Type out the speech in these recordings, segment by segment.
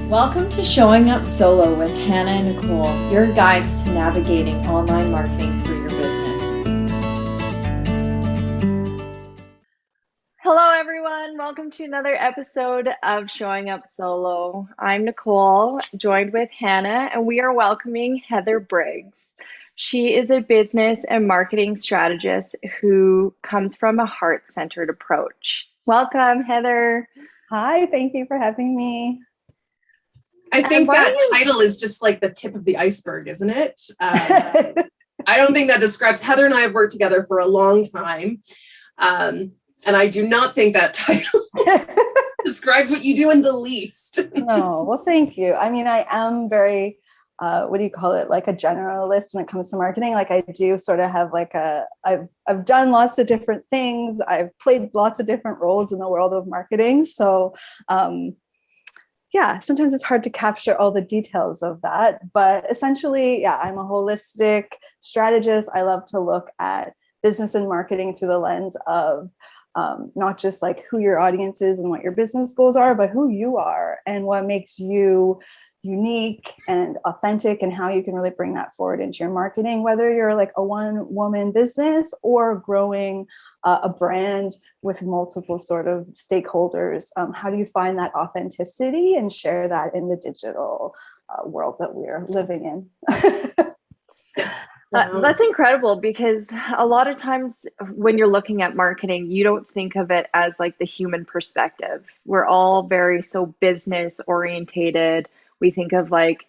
Welcome to Showing Up Solo with Hannah and Nicole, your guides to navigating online marketing for your business. Hello, everyone. Welcome to another episode of Showing Up Solo. I'm Nicole, joined with Hannah, and we are welcoming Heather Briggs. She is a business and marketing strategist who comes from a heart-centered approach. Welcome, Heather. Hi, thank you for having me. I think that title is just like the tip of the iceberg, isn't it? I don't think that describes, Heather and I have worked together for a long time. And I do not think that title describes what you do in the least. No, well, thank you. I mean, I am very, what do you call it? Like a generalist when it comes to marketing. Like I do sort of have like I've done lots of different things. I've played lots of different roles in the world of marketing. So, yeah, sometimes it's hard to capture all the details of that, but essentially, yeah, I'm a holistic strategist. I love to look at business and marketing through the lens of not just like who your audience is and what your business goals are, but who you are and what makes you unique and authentic and how you can really bring that forward into your marketing, whether you're like a one-woman business or growing a brand with multiple sort of stakeholders. How do you find that authenticity and share that in the digital world that we're living in? That's incredible, because a lot of times when you're looking at marketing, you don't think of it as like the human perspective. We're all very so business orientated. We think of like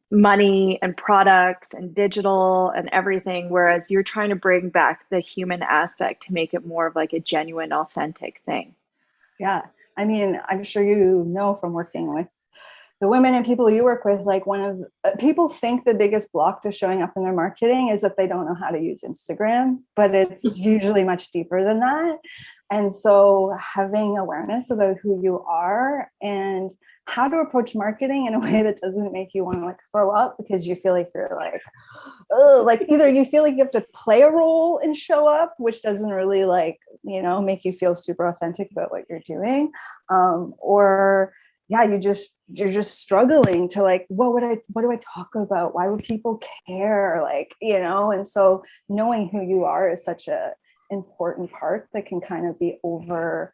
money and products and digital and everything, whereas you're trying to bring back the human aspect to make it more of like a genuine, authentic thing. Yeah, I mean, I'm sure you know from working with the women and people you work with, like one of people think the biggest block to showing up in their marketing is that they don't know how to use Instagram, but it's usually much deeper than that. And so having awareness about who you are and how to approach marketing in a way that doesn't make you want to like throw up because you feel like you're like, oh, like either you feel like you have to play a role and show up, which doesn't really like, you know, make you feel super authentic about what you're doing, or yeah, you're just struggling to like, what do I talk about? Why would people care? Like, you know, and so knowing who you are is such a important part that can kind of be overlooked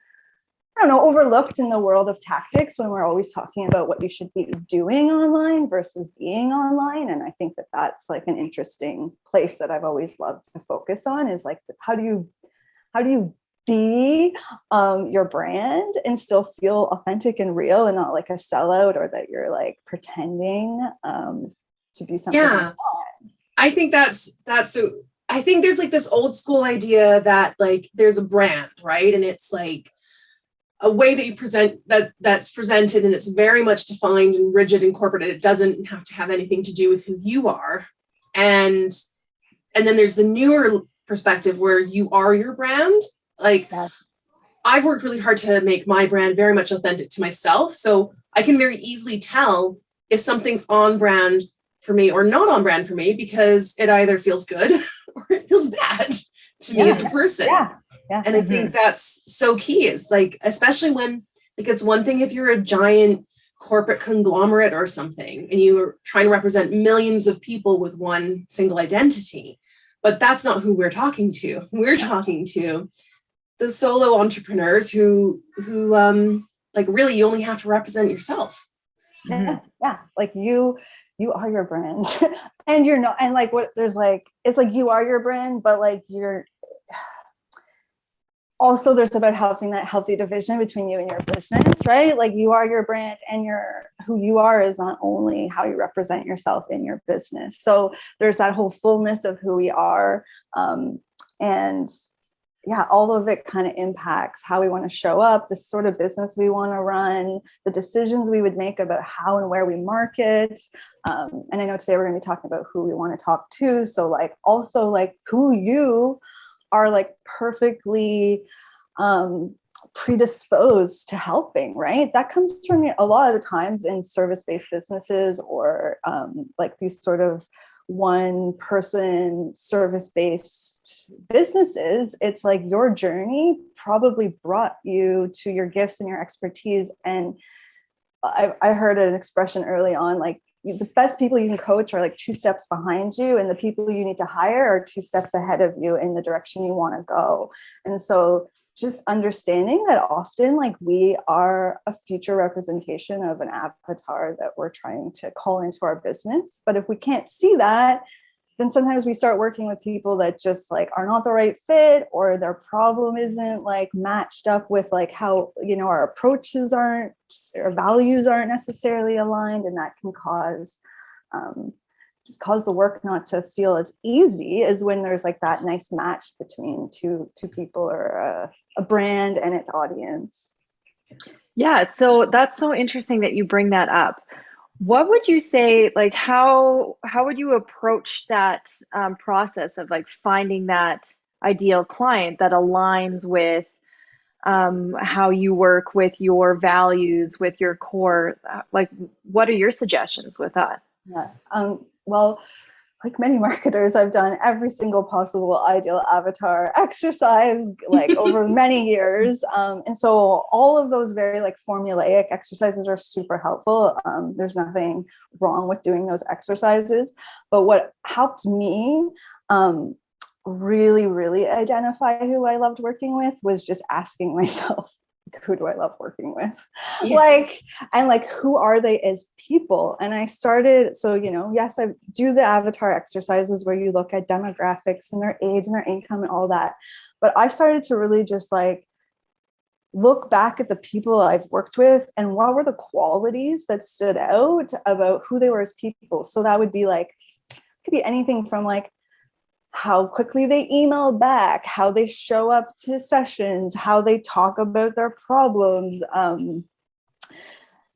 in the world of tactics when we're always talking about what you should be doing online versus being online. And I think that that's like an interesting place that I've always loved to focus on is like, how do you be your brand and still feel authentic and real and not like a sellout or that you're like pretending to be something. Yeah, I think that's so. I think there's like this old school idea that like there's a brand, right? And it's like a way that you present that's presented, and it's very much defined and rigid and corporate, and it doesn't have to have anything to do with who you are. And then there's the newer perspective where you are your brand. Like I've worked really hard to make my brand very much authentic to myself. So I can very easily tell if something's on brand for me or not on brand for me, because it either feels good or it feels bad to me as a person. Yeah. And I think that's so key. It's like, especially when like it's one thing if you're a giant corporate conglomerate or something and you're trying to represent millions of people with one single identity, but that's not who we're talking to. We're talking to the solo entrepreneurs who like really you only have to represent yourself. Yeah. Like you are your brand and you're not, and like what there's like, it's like you are your brand, but like you're also, there's about having that healthy division between you and your business, right? Like you are your brand and who you are is not only how you represent yourself in your business. So there's that whole fullness of who we are. And yeah, all of it kind of impacts how we want to show up, the sort of business we want to run, the decisions we would make about how and where we market. And I know today we're going to be talking about who we want to talk to. So like also like who you are like perfectly predisposed to helping, right? That comes from a lot of the times in service-based businesses or like these sort of one person service-based businesses. It's like your journey probably brought you to your gifts and your expertise, and I heard an expression early on, like the best people you can coach are like 2 steps behind you, and the people you need to hire are 2 steps ahead of you in the direction you want to go. And so just understanding that often like we are a future representation of an avatar that we're trying to call into our business. But if we can't see that, then sometimes we start working with people that just like are not the right fit, or their problem isn't like matched up with like how, you know, our approaches aren't, our values aren't necessarily aligned. And that can cause just cause the work not to feel as easy as when there's like that nice match between two people, or a brand and its audience. Yeah, so that's so interesting that you bring that up. What would you say, like how would you approach that process of like finding that ideal client that aligns with how you work, with your values, with your core? Like, what are your suggestions with that? Yeah. Well, like many marketers, I've done every single possible ideal avatar exercise like over many years. And so all of those very like formulaic exercises are super helpful. There's nothing wrong with doing those exercises. But what helped me really, really identify who I loved working with was just asking myself, who do I love working with? Yeah. Like, who are they as people? And I started, so, you know, yes, I do the avatar exercises where you look at demographics and their age and their income and all that. But I started to really just like look back at the people I've worked with and what were the qualities that stood out about who they were as people. So that would be like, it could be anything from like how quickly they email back, how they show up to sessions, how they talk about their problems.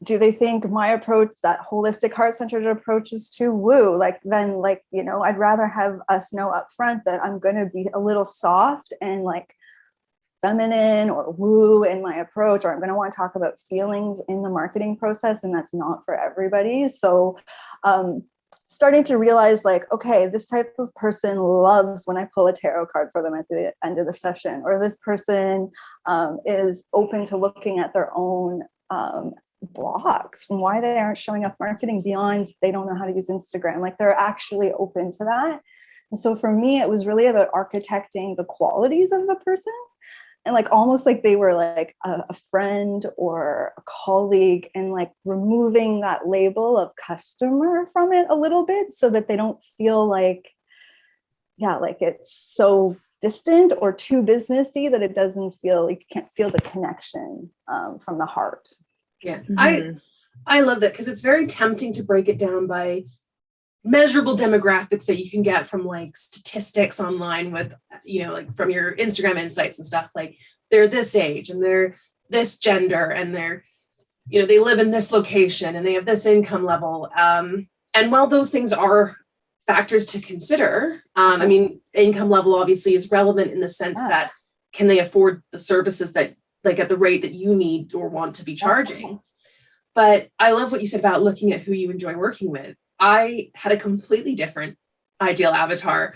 Do they think my approach, that holistic heart-centered approach, is too woo? Like, then like, you know, I'd rather have us know up front that I'm going to be a little soft and like feminine or woo in my approach, or I'm going to want to talk about feelings in the marketing process, and that's not for everybody. So starting to realize like, okay, this type of person loves when I pull a tarot card for them at the end of the session, or this person is open to looking at their own blocks from why they aren't showing up marketing beyond they don't know how to use Instagram. Like, they're actually open to that. And so for me, it was really about architecting the qualities of the person, and like almost like they were like a friend or a colleague, and like removing that label of customer from it a little bit so that they don't feel like, yeah, like it's so distant or too businessy that it doesn't feel like you can't feel the connection from the heart. Yeah, I love that, because it's very tempting to break it down by measurable demographics that you can get from like statistics online with, you know, like from your Instagram insights and stuff. Like, they're this age and they're this gender and they're, you know, they live in this location and they have this income level. And while those things are factors to consider, I mean, income level obviously is relevant in the sense that can they afford the services that, like, at the rate that you need or want to be charging. But I love what you said about looking at who you enjoy working with. I had a completely different ideal avatar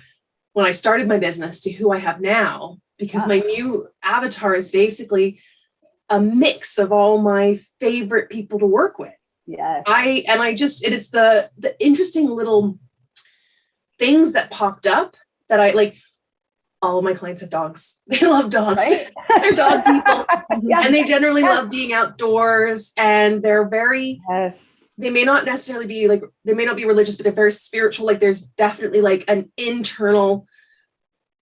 when I started my business to who I have now, because my new avatar is basically a mix of all my favorite people to work with. Yeah. It's the interesting little things that popped up that I like. All of my clients have dogs. They love dogs. Right? They're dog people. Yeah. And they generally love being outdoors, and they're very, they may not necessarily be like, they may not be religious, but they're very spiritual. Like, there's definitely like an internal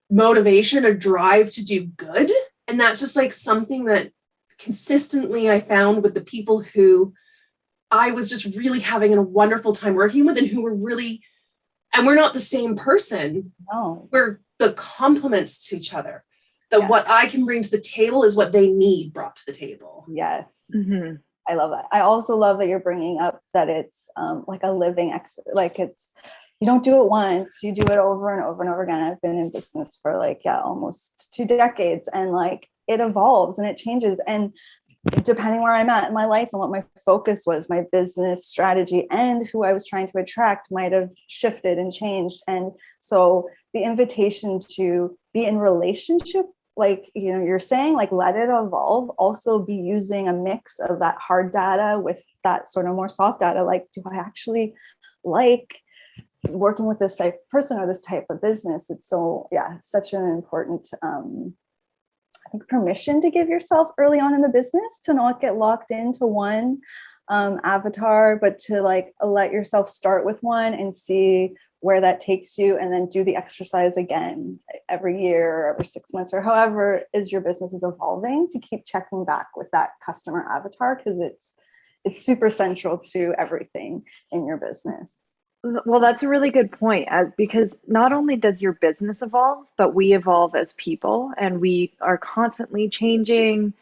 motivation, a drive to do good. And that's just like something that consistently I found with the people who I was just really having a wonderful time working with, and who were really, and we're not the same person. No. We're the complements to each other. That what I can bring to the table is what they need brought to the table. Yes. Mm-hmm. I love that. I also love that you're bringing up that it's like a living like it's, you don't do it once, you do it over and over and over again. I've been in business for like, almost 2 decades, and like it evolves and it changes. And depending where I'm at in my life and what my focus was, my business strategy and who I was trying to attract might have shifted and changed. And so the invitation to be in relationship like, you're saying, like, let it evolve. Also be using a mix of that hard data with that sort of more soft data. Like, do I actually like working with this type of person or this type of business? It's so, yeah, such an important, I think, permission to give yourself early on in the business, to not get locked into one avatar, but to like let yourself start with one and see where that takes you, and then do the exercise again every year or every 6 months, or however is your business is evolving, to keep checking back with that customer avatar, because it's super central to everything in your business. Well, that's a really good point, as because not only does your business evolve, but we evolve as people, and we are constantly changing.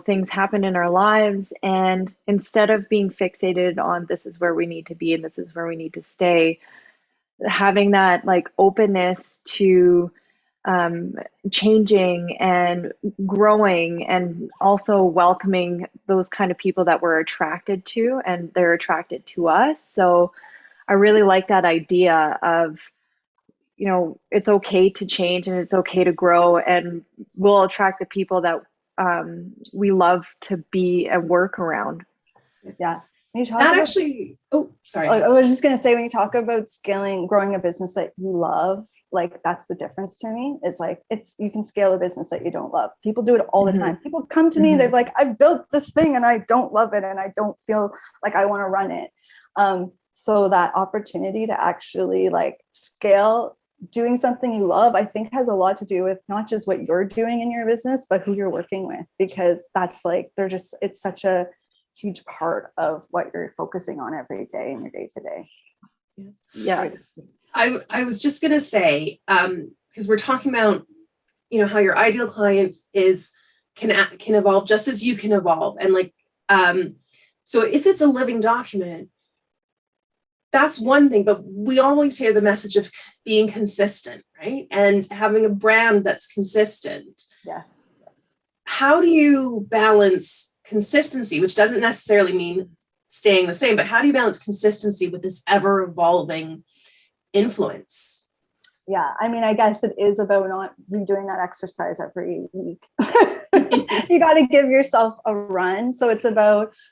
Things happen in our lives, and instead of being fixated on this is where we need to be and this is where we need to stay, having that like openness to changing and growing, and also welcoming those kind of people that we're attracted to and they're attracted to us. So I really like that idea of, it's okay to change and it's okay to grow, and we'll attract the people that we love to be and work around. Yeah. When you talk That about, actually, oh, sorry. I was just going to say, when you talk about scaling, growing a business that you love, like, that's the difference to me. It's like, you can scale a business that you don't love. People do it all the time. People come to me, they're like, I've built this thing and I don't love it and I don't feel like I want to run it. So that opportunity to actually like scale doing something you love, I think, has a lot to do with not just what you're doing in your business, but who you're working with, because that's like, it's such a huge part of what you're focusing on every day in your day to day. Yeah. I was just going to say, because we're talking about, how your ideal client can evolve just as you can evolve. And like, so if it's a living document, that's one thing, but we always hear the message of being consistent, right? And having a brand that's consistent. Yes. How do you balance consistency, which doesn't necessarily mean staying the same, but how do you balance consistency with this ever evolving influence? Yeah, I mean, I guess it is about not redoing that exercise every week. You got to give yourself a run. So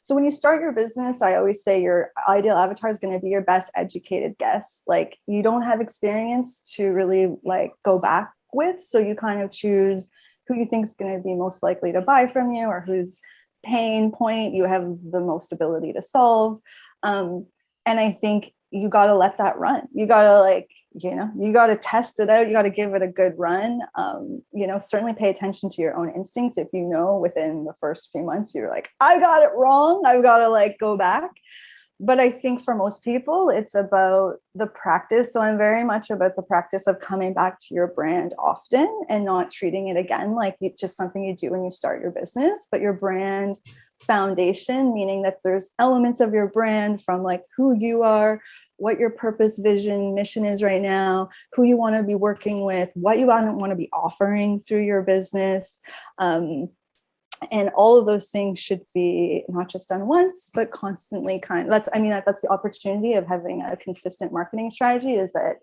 when you start your business, I always say your ideal avatar is going to be your best educated guess. Like, you don't have experience to really like go back with. So you kind of choose who you think is going to be most likely to buy from you, or whose pain point you have the most ability to solve. And I think you got to let that run. You got to you got to test it out. You got to give it a good run. Certainly pay attention to your own instincts. If within the first few months, you're like, I got it wrong, I've got to go back. But I think for most people, it's about the practice. So I'm very much about the practice of coming back to your brand often and not treating it again like it's just something you do when you start your business, but your brand foundation, meaning that there's elements of your brand from like who you are, what your purpose, vision, mission is right now, who you want to be working with, what you want to be offering through your business. And all of those things should be not just done once, but constantly that's the opportunity of having a consistent marketing strategy, is that,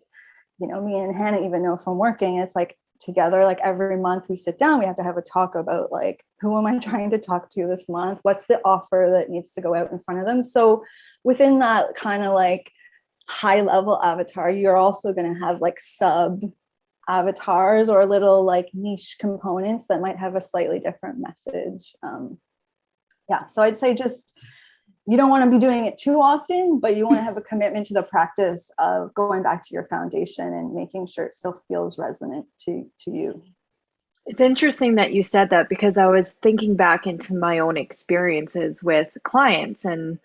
me and Hannah even know from working, it's like together, like every month we sit down, we have to have a talk about like, who am I trying to talk to this month? What's the offer that needs to go out in front of them? So within that kind of like high level avatar, you're also going to have like sub avatars or little like niche components that might have a slightly different message. So I'd say just, you don't want to be doing it too often, but you want to have a commitment to the practice of going back to your foundation and making sure it still feels resonant to you. It's interesting that you said that, because I was thinking back into my own experiences with clients, and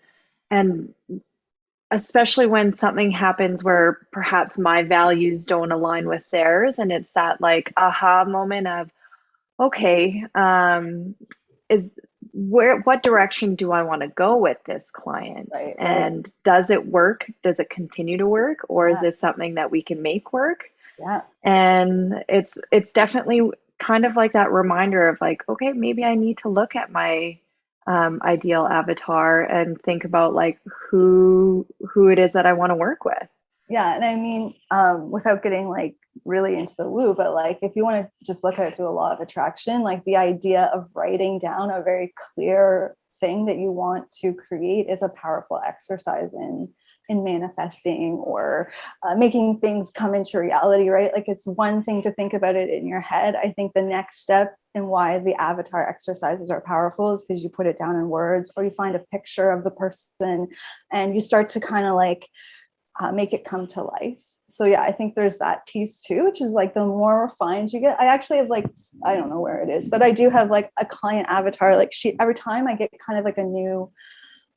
especially when something happens where perhaps my values don't align with theirs, and it's that like aha moment of, okay, what direction do I want to go with this client? Right. And does it work? Does it continue to work? Or is this something that we can make work? Yeah. And it's definitely kind of like that reminder of like, okay, maybe I need to look at my ideal avatar and think about like who it is that I want to work with. Yeah. And I mean, without getting like really into the woo, but like if you want to just look at it through a law of attraction, like the idea of writing down a very clear thing that you want to create is a powerful exercise in manifesting or making things come into reality, right? Like it's one thing to think about it in your head. I think the next step and why the avatar exercises are powerful is because you put it down in words or you find a picture of the person and you start to kind of like make it come to life. So yeah, I think there's that piece too, which is like the more refined you get. I actually have like, I don't know where it is, but I do have like a client avatar. Like every time I get kind of like a new,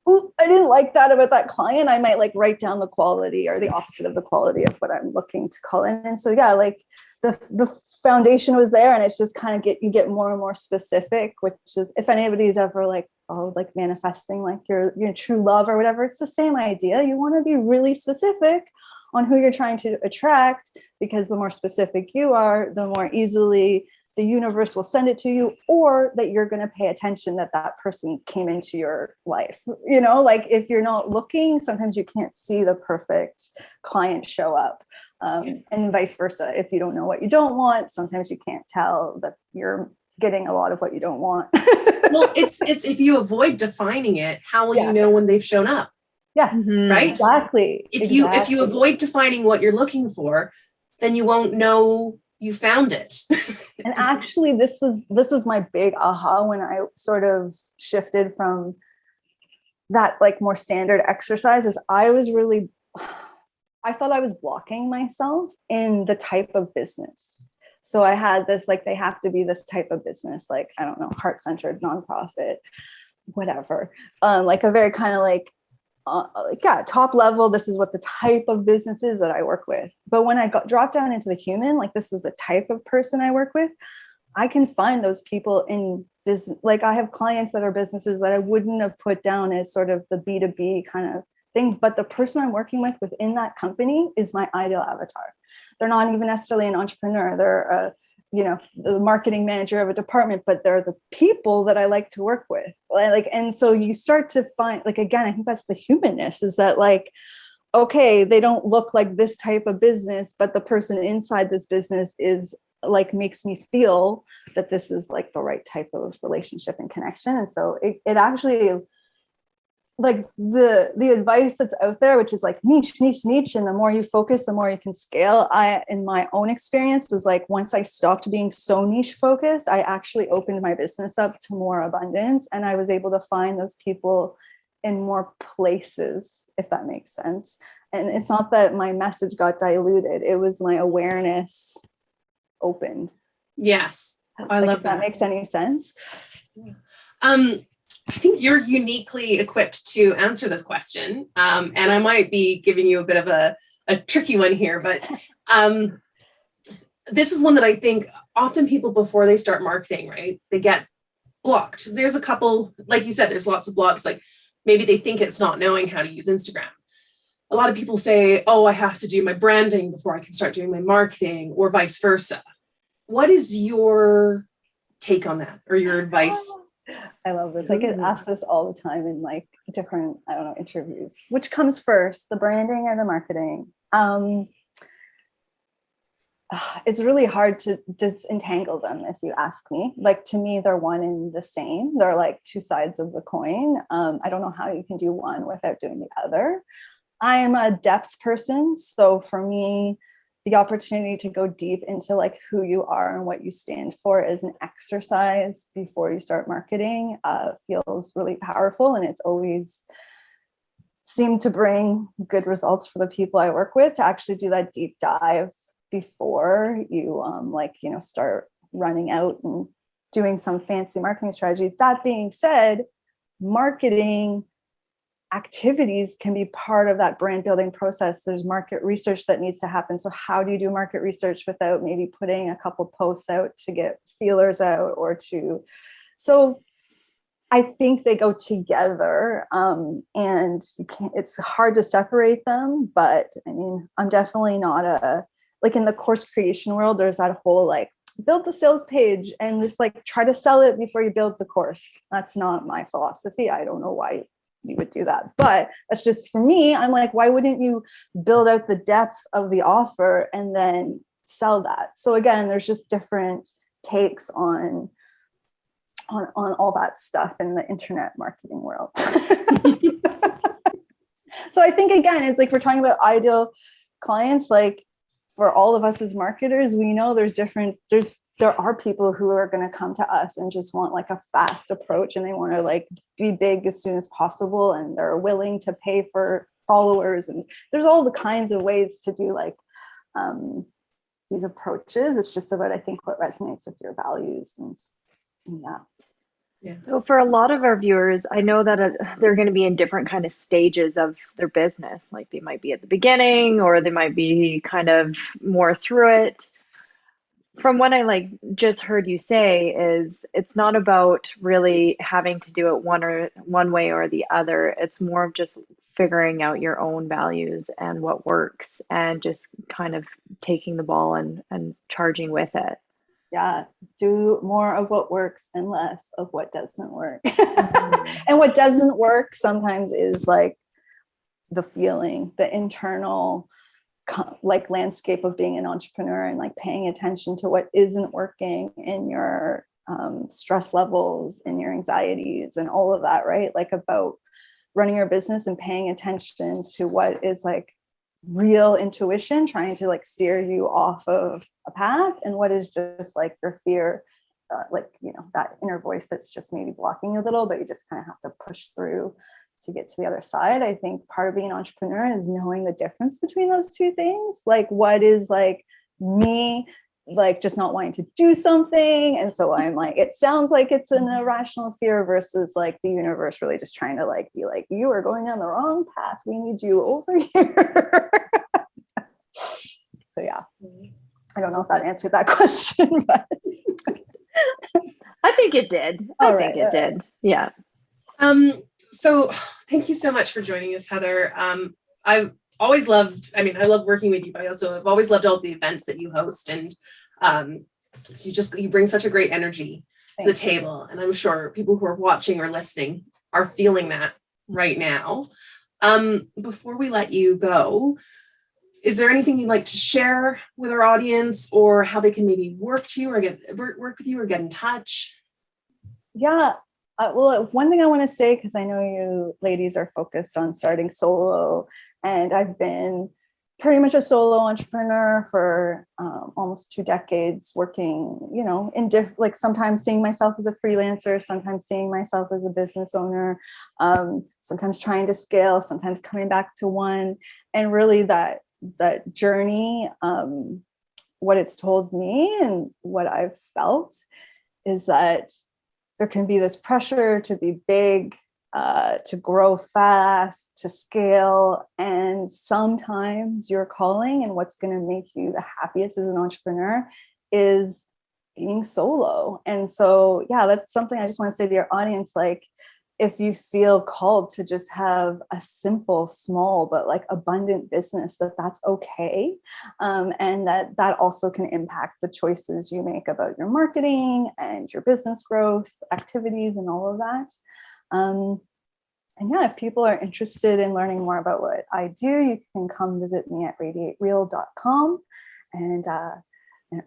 oh, I didn't like that about that client, I might like write down the quality or the opposite of the quality of what I'm looking to call in. And so yeah, like the foundation was there, and it's just kind of you get more and more specific, which is if anybody's ever like, oh, like manifesting like your true love or whatever, it's the same idea. You want to be really specific on who you're trying to attract, because the more specific you are, the more easily the universe will send it to you, or that you're going to pay attention that that person came into your life. You know, like if you're not looking, sometimes you can't see the perfect client show up. And vice versa. If you don't know what you don't want, sometimes you can't tell that you're getting a lot of what you don't want. Well, it's if you avoid defining it, how will you know when they've shown up? Yeah, right. Exactly. If you avoid defining what you're looking for, then you won't know you found it. And actually, this was my big aha when I sort of shifted from that like more standard exercises. I thought I was blocking myself in the type of business. So I had this, like, they have to be this type of business, like, I don't know, heart-centered, nonprofit, whatever. Like a very kind of like, top level, this is what the type of business is that I work with. But when I dropped down into the human, like this is the type of person I work with, I can find those people in business. Like I have clients that are businesses that I wouldn't have put down as sort of the B2B kind of thing, but the person I'm working with within that company is my ideal avatar. They're not even necessarily an entrepreneur. They're the marketing manager of a department, but they're the people that I like to work with. Like, and so you start to find, like, again, I think that's the humanness, is that like, okay, they don't look like this type of business, but the person inside this business is like, makes me feel that this is like the right type of relationship and connection. And so it actually, like the advice that's out there, which is like niche, and the more you focus, the more you can scale. In my own experience, was like, once I stopped being so niche focused, I actually opened my business up to more abundance, and I was able to find those people in more places, if that makes sense. And it's not that my message got diluted, it was my awareness opened. Yes, I love that. Makes any sense? I think you're uniquely equipped to answer this question. And I might be giving you a bit of a tricky one here, but this is one that I think often people, before they start marketing, right, they get blocked. There's a couple, like you said, there's lots of blocks. Like maybe they think it's not knowing how to use Instagram. A lot of people say, oh, I have to do my branding before I can start doing my marketing, or vice versa. What is your take on that, or your advice? I love this. I get asked this all the time in like different, I don't know, interviews. Which comes first, the branding or the marketing? It's really hard to disentangle them, if you ask me. Like, to me, they're one and the same. They're like two sides of the coin. I don't know how you can do one without doing the other. I'm a depth person. So for me, the opportunity to go deep into like who you are and what you stand for as an exercise before you start marketing feels really powerful. And it's always seemed to bring good results for the people I work with, to actually do that deep dive before you start running out and doing some fancy marketing strategy. That being said, marketing activities can be part of that brand building process. There's market research that needs to happen. So how do you do market research without maybe putting a couple posts out to get feelers out, so I think they go together, and you can't, it's hard to separate them. But I mean, I'm definitely not like in the course creation world, there's that whole like build the sales page and just like try to sell it before you build the course. That's not my philosophy. I don't know why you would do that. But that's just for me. I'm like, why wouldn't you build out the depth of the offer and then sell that? So again, there's just different takes on all that stuff in the internet marketing world. So I think, again, it's like, we're talking about ideal clients, like for all of us as marketers, we know there are people who are going to come to us and just want like a fast approach, and they want to like be big as soon as possible, and they're willing to pay for followers, and there's all the kinds of ways to do like these approaches. It's just about, I think, what resonates with your values, and yeah. Yeah. So for a lot of our viewers, I know that they're going to be in different kind of stages of their business. Like they might be at the beginning, or they might be kind of more through it. From what I like just heard you say, is it's not about really having to do it one way or the other. It's more of just figuring out your own values and what works, and just kind of taking the ball and charging with it. Yeah, do more of what works and less of what doesn't work. And what doesn't work sometimes is like the feeling, the internal like landscape of being an entrepreneur, and like paying attention to what isn't working in your stress levels and your anxieties and all of that, right? Like about running your business and paying attention to what is like real intuition trying to like steer you off of a path, and what is just like your fear, like, you know, that inner voice that's just maybe blocking you a little, but you just kind of have to push through to get to the other side. I think part of being an entrepreneur is knowing the difference between those two things. Like, what is like me, like just not wanting to do something, and so I'm like, it sounds like it's an irrational fear, versus like the universe really just trying to like be like, you are going down the wrong path, we need you over here. So yeah, I don't know if that answered that question, but I think it did. I think it did. Yeah. So thank you so much for joining us, Heather. I've always loved, I mean, I love working with you, but I've always loved all the events that you host. And so you bring such a great energy to the table. And I'm sure people who are watching or listening are feeling that right now. Before we let you go, is there anything you'd like to share with our audience, or how they can maybe work with you or get in touch? Yeah. Well, one thing I want to say, because I know you ladies are focused on starting solo, and I've been pretty much a solo entrepreneur for almost 2 decades, working, you know, like sometimes seeing myself as a freelancer, sometimes seeing myself as a business owner, sometimes trying to scale, sometimes coming back to one. And really that journey, what it's told me and what I've felt is that there can be this pressure to be big, to grow fast, to scale. And sometimes your calling and what's going to make you the happiest as an entrepreneur is being solo. And so, yeah, that's something I just want to say to your audience. Like, if you feel called to just have a simple, small, but like abundant business, that's okay. And that also can impact the choices you make about your marketing and your business growth activities and all of that. And yeah, if people are interested in learning more about what I do, you can come visit me at radiatereal.com and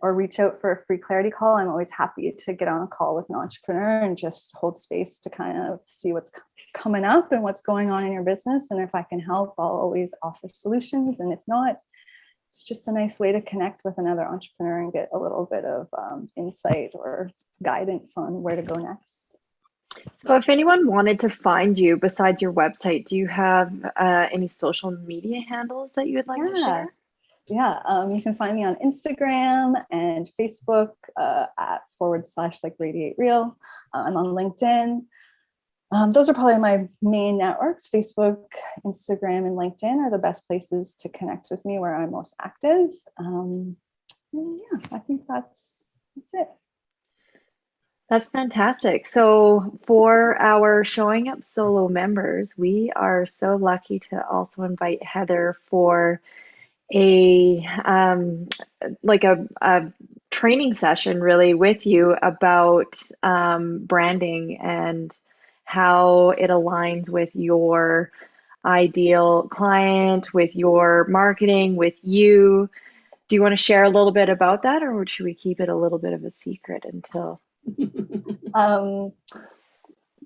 or reach out for a free clarity call. I'm always happy to get on a call with an entrepreneur and just hold space to kind of see what's coming up and what's going on in your business. And if I can help, I'll always offer solutions. And if not, it's just a nice way to connect with another entrepreneur and get a little bit of insight or guidance on where to go next. So if anyone wanted to find you besides your website, do you have any social media handles that you would like to share? Yeah, you can find me on Instagram and Facebook at / like Radiate Real. I'm on LinkedIn. Those are probably my main networks. Facebook, Instagram, and LinkedIn are the best places to connect with me, where I'm most active. Yeah, I think that's it. That's fantastic. So for our Showing Up Solo members, we are so lucky to also invite Heather for a training session really with you about branding and how it aligns with your ideal client, with your marketing, with you. Do you want to share a little bit about that, or should we keep it a little bit of a secret until?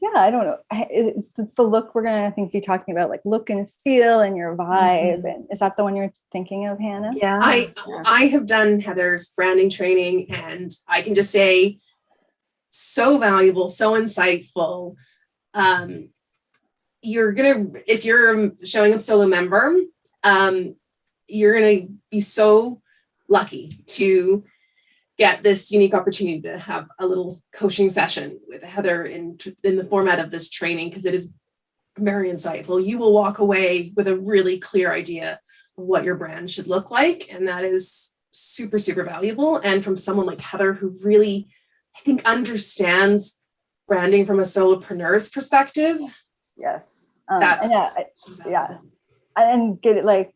Yeah, I don't know. It's the look we're gonna, I think, be talking about, like look and feel and your vibe. And is that the one you're thinking of, Hannah? Yeah. I have done Heather's branding training, and I can just say, so valuable, so insightful. If you're a Showing Up Solo member, you're gonna be so lucky to get this unique opportunity to have a little coaching session with Heather in the format of this training, because it is very insightful. You will walk away with a really clear idea of what your brand should look like, and that is super, super valuable. And from someone like Heather, who really, I think, understands branding from a solopreneur's perspective. Yes. That's and get it, like,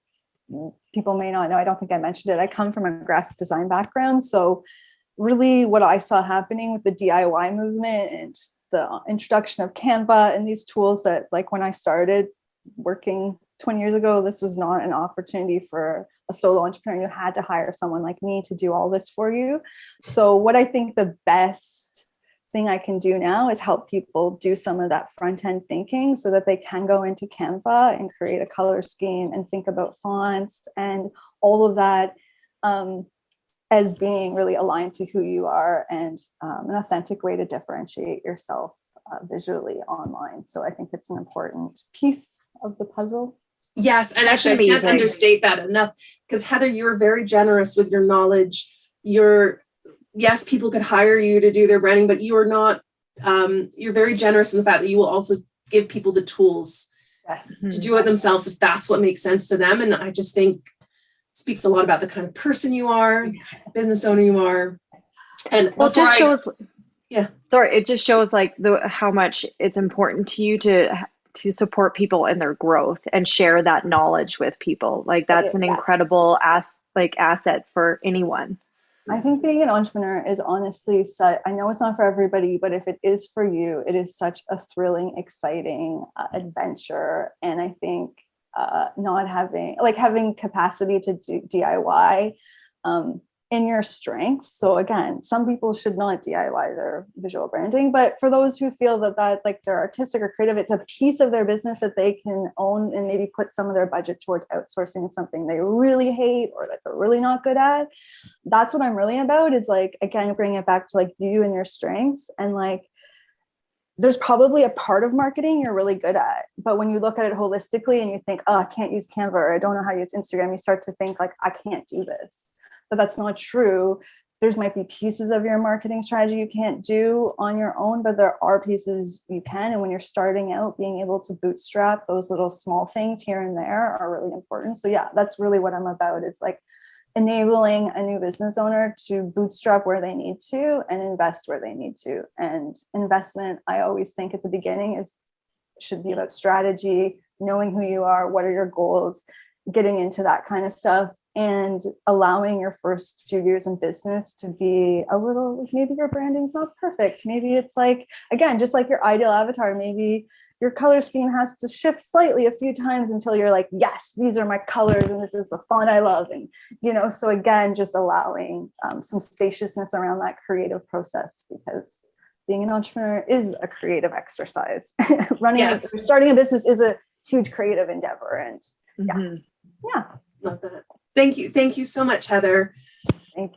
people may not know, I don't think I mentioned it, I come from a graphic design background. So really what I saw happening with the DIY movement and the introduction of Canva and these tools, that like when I started working 20 years ago, this was not an opportunity for a solo entrepreneur. You had to hire someone like me to do all this for you. So what I think the best thing I can do now is help people do some of that front end thinking, so that they can go into Canva and create a color scheme and think about fonts and all of that as being really aligned to who you are, and an authentic way to differentiate yourself visually online. So I think it's an important piece of the puzzle. Yes, and actually I can't understate that enough, because Heather, you were very generous with your knowledge. Yes, people could hire you to do their branding, but you are not, you're very generous in the fact that you will also give people the tools to do it themselves if that's what makes sense to them. And I just think it speaks a lot about the kind of person you are, the kind of business owner you are. And well, it just shows like how much it's important to you to support people in their growth and share that knowledge with people. Like that's an incredible asset for anyone. I think being an entrepreneur is honestly I know it's not for everybody, but if it is for you, it is such a thrilling, exciting adventure. And I think not having capacity to do DIY in your strengths. So again, some people should not DIY their visual branding, but for those who feel that like they're artistic or creative, it's a piece of their business that they can own and maybe put some of their budget towards outsourcing something they really hate or that they're really not good at. That's what I'm really about, is like, again, bringing it back to like you and your strengths. And like, there's probably a part of marketing you're really good at, but when you look at it holistically and you think, oh, I can't use Canva, or I don't know how to use Instagram, you start to think like, I can't do this. But that's not true. There might be pieces of your marketing strategy you can't do on your own, but there are pieces you can. And when you're starting out, being able to bootstrap those little small things here and there are really important. So yeah, that's really what I'm about, is like enabling a new business owner to bootstrap where they need to and invest where they need to. And investment, I always think at the beginning, should be about strategy, knowing who you are, what are your goals, getting into that kind of stuff, and allowing your first few years in business to be a little, maybe your branding's not perfect. Maybe it's like, again, just like your ideal avatar, maybe your color scheme has to shift slightly a few times until you're like, yes, these are my colors and this is the font I love. And, so again, just allowing some spaciousness around that creative process, because being an entrepreneur is a creative exercise. Starting a business is a huge creative endeavor. And yeah. Love that. Thank you so much, Heather,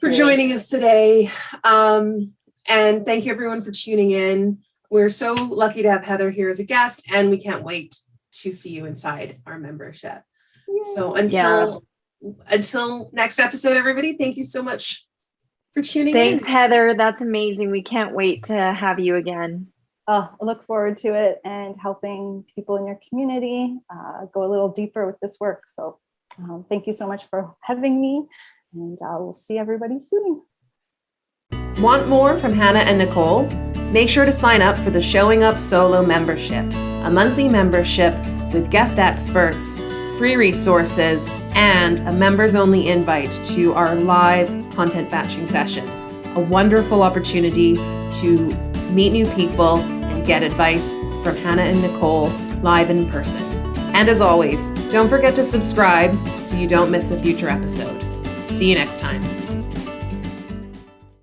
for joining us today. And thank you everyone for tuning in. We're so lucky to have Heather here as a guest, and we can't wait to see you inside our membership. Yay. So until next episode, everybody, thank you so much for tuning in. Thanks, Heather. That's amazing. We can't wait to have you again. I look forward to it and helping people in your community go a little deeper with this work. So thank you so much for having me, and we'll see everybody soon. Want more from Hannah and Nicole? Make sure to sign up for the Showing Up Solo membership, a monthly membership with guest experts, free resources, and a members-only invite to our live content batching sessions. A wonderful opportunity to meet new people and get advice from from Hannah and Nicole live in person. And as always, don't forget to subscribe so you don't miss a future episode. See you next time.